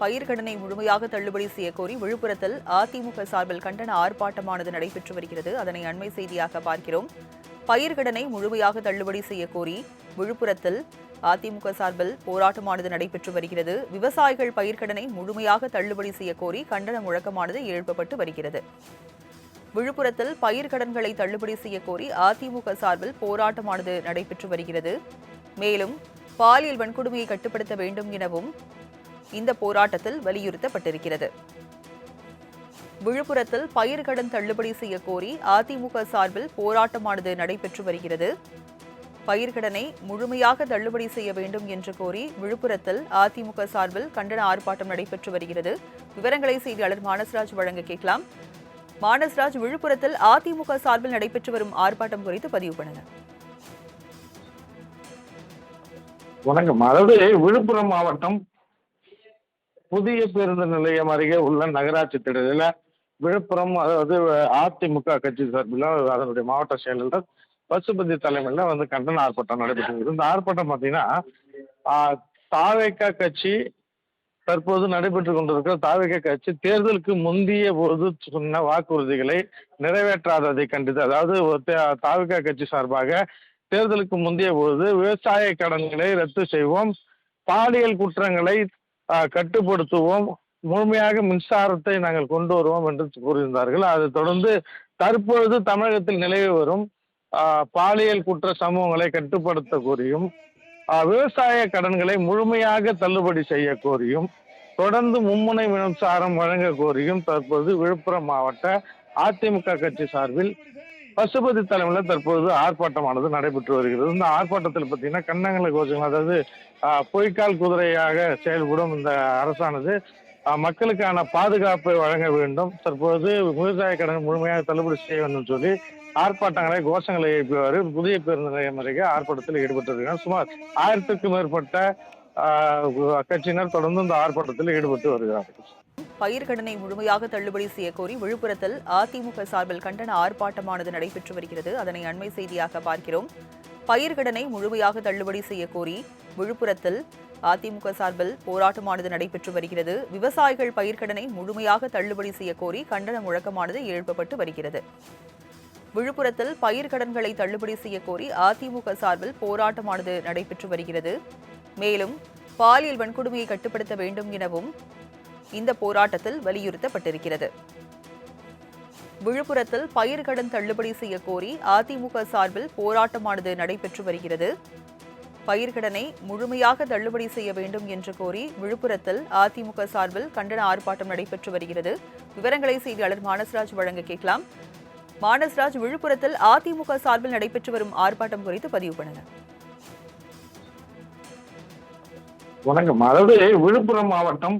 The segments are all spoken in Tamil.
பயிர்க்கடனை முழுமையாக தள்ளுபடி செய்யக்கோரி விழுப்புரத்தில் அதிமுக சார்பில் கண்டன ஆர்ப்பாட்டமானது நடைபெற்று வருகிறது. அதனை அண்மை செய்தியாக பார்க்கிறோம். பயிர்க்கடனை முழுமையாக தள்ளுபடி செய்யக்கோரி விழுப்புரத்தில் அதிமுக சார்பில் போராட்டமானது நடைபெற்று வருகிறது. விவசாயிகள் பயிர்க்கடனை முழுமையாக தள்ளுபடி செய்யக்கோரி கண்டன முழக்கமானது எழுப்பப்பட்டு வருகிறது. விழுப்புரத்தில் பயிர்க்கடன்களை தள்ளுபடி செய்யக்கோரி அதிமுக சார்பில் போராட்டமானது நடைபெற்று வருகிறது. மேலும் பாலியல் வன்கொடுமையை கட்டுப்படுத்த வேண்டும் எனவும் இந்த போராட்டத்தில் வலியுறுத்தப்பட்டிருக்கிறது. விழுப்புரத்தில் பயிர்க்கடன் தள்ளுபடி செய்யக்கோரி அதிமுக சார்பில் போராட்டமானது நடைபெற்று வருகிறது. பயிர்க்கடனை முழுமையாக தள்ளுபடி செய்ய வேண்டும் என்று கோரி விழுப்புரத்தில் அதிமுக சார்பில் கண்டன ஆர்ப்பாட்டம் நடைபெற்று வருகிறது. விவரங்களை செய்தியாளர் மானஸ்ராஜ் வழங்க கேட்கலாம். மானஸ்ராஜ், விழுப்புரத்தில் அதிமுக சார்பில் நடைபெற்று வரும் ஆர்ப்பாட்டம் குறித்து பதிவு பண்ணுங்க. வணக்கம். அதாவது விழுப்புரம் மாவட்டம் புதிய பேருந்து நிலையம் அருகே உள்ள நகராட்சி திடலில் விழுப்புரம், அதாவது அதிமுக கட்சி சார்பில் அதனுடைய மாவட்ட செயலாளர் பசுபதி தலைமையில் கண்டன ஆர்ப்பாட்டம் நடைபெற்றது. இந்த ஆர்ப்பாட்டம் பார்த்தீங்கன்னா தாவேகா கட்சி தற்போது நடைபெற்றுக் கொண்டிருக்கிற தாவேகா கட்சி தேர்தலுக்கு முந்தைய போது சொன்ன வாக்குறுதிகளை நிறைவேற்றாததை கண்டித்து, அதாவது தாவேகா கட்சி சார்பாக தேர்தலுக்கு முந்தைய போது விவசாய கடன்களை ரத்து செய்வோம், பாலியல் குற்றங்களை கட்டுப்படுத்துவோம், முழுமையாக மின்சாரத்தை நாங்கள் கொண்டு வருவோம் என்று கூறியிருந்தார்கள். அதை தொடர்ந்து தற்பொழுது தமிழகத்தில் நிலவி வரும் பாலியல் குற்ற சமூகங்களை கட்டுப்படுத்த கோரியும், விவசாய கடன்களை முழுமையாக தள்ளுபடி செய்ய கோரியும், தொடர்ந்து மும்முனை மின்சாரம் வழங்க கோரியும் தற்போது விழுப்புரம் மாவட்ட அதிமுக கட்சி சார்பில் பசுபதி தலைமையில் தற்போது ஆர்ப்பாட்டமானது நடைபெற்று வருகிறது. இந்த ஆர்ப்பாட்டத்தில் பார்த்தீங்கன்னா கன்னங்கள கோஷங்கள், அதாவது பொய்க்கால் குதிரையாக செயல்படும் இந்த அரசானது மக்களுக்கான பாதுகாப்பை வழங்க வேண்டும், தற்போது விவசாய கடன் முழுமையாக தள்ளுபடி செய்ய வேண்டும் சொல்லி ஆர்ப்பாட்டங்களை கோஷங்களை எழுப்பியவாறு புதிய பேருந்து நிலையம் அருகே ஆர்ப்பாட்டத்தில் ஈடுபட்டிருக்கிறார். சுமார் 1000க்கும் மேற்பட்ட கட்சியினர் தொடர்ந்து இந்த ஆர்ப்பாட்டத்தில் ஈடுபட்டு வருகிறார்கள். பயிர்க்கடனை முழுமையாக தள்ளுபடி செய்யக்கோரி விழுப்புரத்தில் அதிமுக சார்பில் கண்டன ஆர்ப்பாட்டமானது நடைபெற்று வருகிறது. அதனை அண்மை செய்தியாக பார்க்கிறோம். பயிர்க்கடனை முழுமையாக தள்ளுபடி செய்யக்கோரி விழுப்புரத்தில் அதிமுக சார்பில் போராட்டமானது நடைபெற்று வருகிறது. விவசாயிகள் பயிர்க்கடனை முழுமையாக தள்ளுபடி செய்யக்கோரி கண்டன முழக்கமானது எழுப்பப்பட்டு வருகிறது. விழுப்புரத்தில் பயிர்க்கடன்களை தள்ளுபடி செய்யக்கோரி அதிமுக சார்பில் போராட்டமானது நடைபெற்று வருகிறது. மேலும் பாலியல் வன்கொடுமையை கட்டுப்படுத்த வேண்டும் எனவும் இந்த போராட்டத்தில் வலியுறுத்தப்பட்டிருக்கிறது. விழுப்புரத்தில் பயிர்க்கடன் தள்ளுபடி செய்யக்கோரி அதிமுக சார்பில் போராட்டமானது நடைபெற்று வருகிறது. பயிர்க்கடனை முழுமையாக தள்ளுபடி செய்ய வேண்டும் என்று கோரி விழுப்புரத்தில் அதிமுக சார்பில் கண்டன ஆர்ப்பாட்டம் நடைபெற்று வருகிறது. விவரங்களை செய்தியாளர் மானஸ்ராஜ் வழங்க கேட்கலாம். மானஸ்ராஜ், விழுப்புரத்தில் அதிமுக சார்பில் நடைபெற்று வரும் ஆர்ப்பாட்டம் குறித்து பதிவு பண்ணுங்க. வணக்கம். அதாவது விழுப்புரம் மாவட்டம்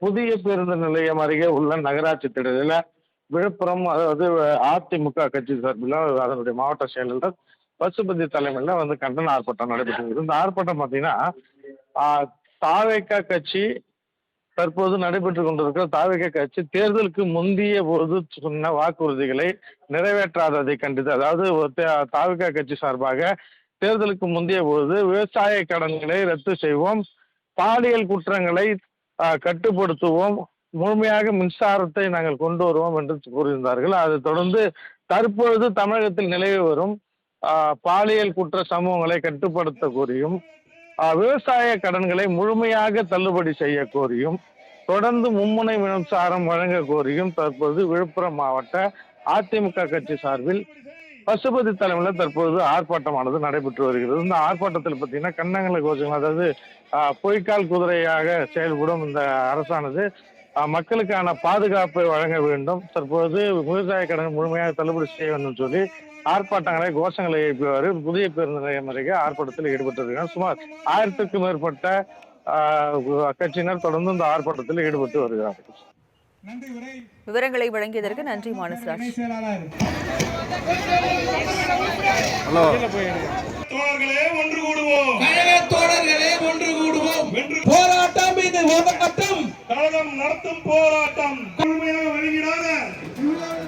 புதிய பேருந்து நிலையம் அருகே உள்ள நகராட்சி திடலில் விழுப்புரம், அதாவது அதிமுக கட்சி சார்பில் அதனுடைய மாவட்ட செயலாளர் பசுபதி தலைமையில் கண்டன ஆர்ப்பாட்டம் நடைபெற்றது. இந்த ஆர்ப்பாட்டம் பார்த்தீங்கன்னா தாவேகா கட்சி தற்போது நடைபெற்றுக் கொண்டிருக்கிற தாவேகா கட்சி தேர்தலுக்கு முந்தைய போது சொன்ன வாக்குறுதிகளை நிறைவேற்றாததை கண்டித்து, அதாவது தாவேகா கட்சி சார்பாக தேர்தலுக்கு முந்தைய போது விவசாய கடன்களை ரத்து செய்வோம், பாலியல் குற்றங்களை கட்டுப்படுத்துவோம், முழுமையாக மின்சாரத்தை நாங்கள் கொண்டு வருவோம் என்று கூறியிருந்தார்கள். அதை தொடர்ந்து தற்பொழுது தமிழகத்தில் நிலவி வரும் பாலியல் குற்ற சமூகங்களை கட்டுப்படுத்த கோரியும், விவசாய கடன்களை முழுமையாக தள்ளுபடி செய்ய கோரியும், தொடர்ந்து மும்முனை மின்சாரம் வழங்க கோரியும் தற்போது விழுப்புரம் மாவட்ட அதிமுக கட்சி சார்பில் பசுபதி தலைமையில் தற்போது ஆர்ப்பாட்டமானது நடைபெற்று வருகிறது. இந்த ஆர்ப்பாட்டத்தில் பார்த்தீங்கன்னா கன்னங்கள கோஷங்கள், அதாவது பொய்க்கால் குதிரையாக செயல்படும் இந்த அரசானது மக்களுக்கான பாதுகாப்பை வழங்க வேண்டும், தற்போது விவசாய கடன் முழுமையாக தள்ளுபடி செய்ய வேண்டும் சொல்லி ஆர்ப்பாட்டங்களை கோஷங்களை எழுப்பியவாறு புதிய பேருந்து நிலையம் அருகே ஆர்ப்பாட்டத்தில் ஈடுபட்டிருக்கிறார். சுமார் 1000க்கும் மேற்பட்ட கட்சியினர் தொடர்ந்து இந்த ஆர்ப்பாட்டத்தில் ஈடுபட்டு வருகிறார்கள். விவரங்களை வழங்கியதற்கு நன்றி மானஸ்ராஜ். தோழர்களே ஒன்று கூடுவோம், தோழர்களே ஒன்று கூடுவோம், போராட்டம் இது கழகம் நடத்தும் போராட்டம் முழுமையாக வெளியிடாத